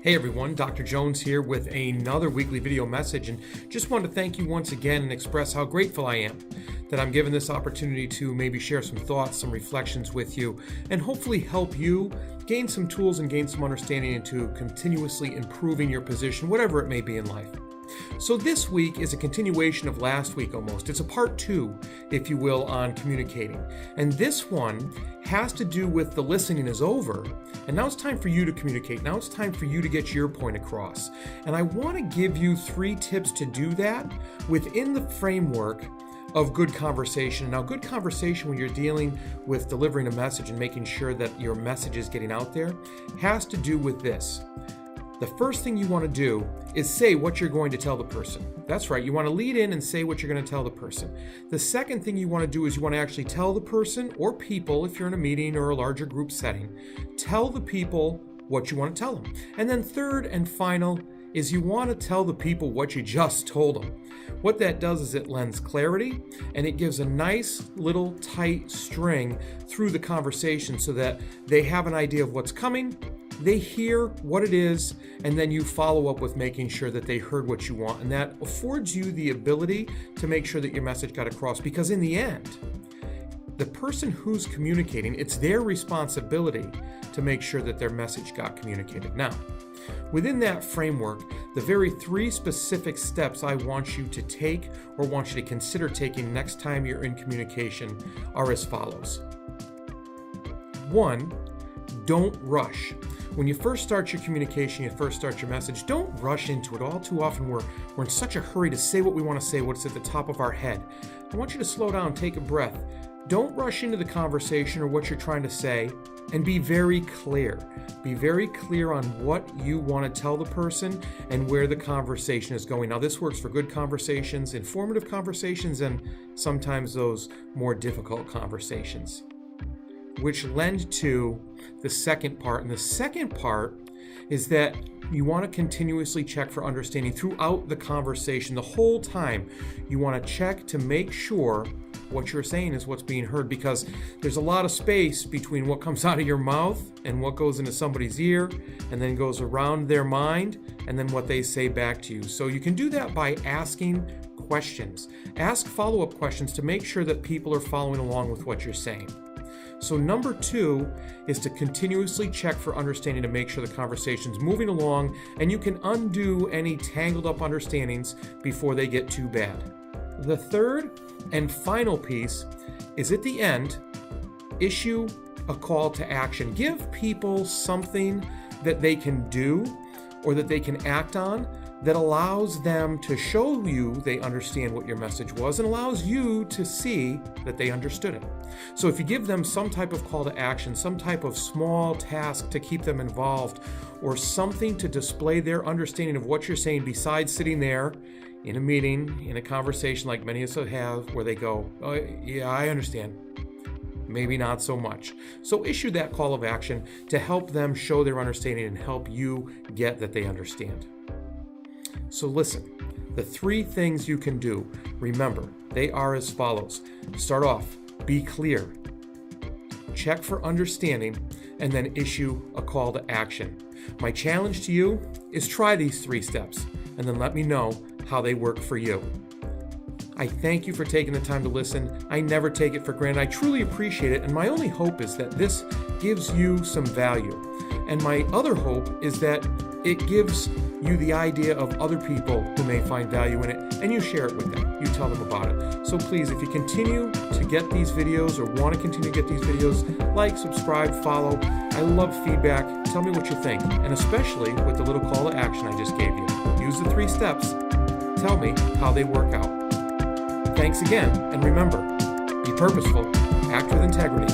Hey everyone, Dr. Jones here with another weekly video message, and just wanted to thank you once again and express how grateful I am that I'm given this opportunity to maybe share some thoughts, some reflections with you, and hopefully help you gain some tools and gain some understanding into continuously improving your position, whatever it may be in life. So this week is a continuation of last week almost. It's a part 2, if you will, on communicating. And this one has to do with the listening is over, and now it's time for you to communicate. Now it's time for you to get your point across. And I want to give you 3 tips to do that within the framework of good conversation. Now, good conversation when you're dealing with delivering a message and making sure that your message is getting out there has to do with this. The first thing you want to do is say what you're going to tell the person. That's right, you want to lead in and say what you're going to tell the person. The second thing you want to do is you want to actually tell the person or people, if you're in a meeting or a larger group setting, tell the people what you want to tell them. And then third and final is you want to tell the people what you just told them. What that does is it lends clarity and it gives a nice little tight string through the conversation so that they have an idea of what's coming. They hear what it is, and then you follow up with making sure that they heard what you want. And that affords you the ability to make sure that your message got across. Because in the end, the person who's communicating, it's their responsibility to make sure that their message got communicated. Now, within that framework, the very 3 specific steps I want you to take or want you to consider taking next time you're in communication are as follows. 1, don't rush. When you first start your communication, you first start your message, don't rush into it. All too often we're in such a hurry to say what we want to say, what's at the top of our head. I want you to slow down, take a breath. Don't rush into the conversation or what you're trying to say, and be very clear. Be very clear on what you want to tell the person and where the conversation is going. Now, this works for good conversations, informative conversations, and sometimes those more difficult conversations, which lend to the second part. And the second part is that you want to continuously check for understanding throughout the conversation. The whole time, you want to check to make sure what you're saying is what's being heard, because there's a lot of space between what comes out of your mouth and what goes into somebody's ear and then goes around their mind and then what they say back to you. So you can do that by asking questions. Ask follow-up questions to make sure that people are following along with what you're saying. So number 2 is to continuously check for understanding to make sure the conversation's moving along and you can undo any tangled up understandings before they get too bad. The third and final piece is at the end, issue a call to action. Give people something that they can do or that they can act on that allows them to show you they understand what your message was and allows you to see that they understood it. So if you give them some type of call to action, some type of small task to keep them involved, or something to display their understanding of what you're saying besides sitting there in a meeting, in a conversation like many of us have, where they go, oh, yeah, I understand. Maybe not so much. So issue that call of action to help them show their understanding and help you get that they understand. So listen, the 3 things you can do, remember, they are as follows. Start off, be clear, check for understanding, and then issue a call to action. My challenge to you is try these 3 steps and then let me know how they work for you. I thank you for taking the time to listen. I never take it for granted. I truly appreciate it, and my only hope is that this gives you some value. And my other hope is that it gives you the idea of other people who may find value in it, and you share it with them. You tell them about it. So please, if you continue to get these videos or want to continue to get these videos, like, subscribe, follow. I love feedback. Tell me what you think, and especially with the little call to action I just gave you. Use the 3 steps. Tell me how they work out. Thanks again, and remember, be purposeful, act with integrity,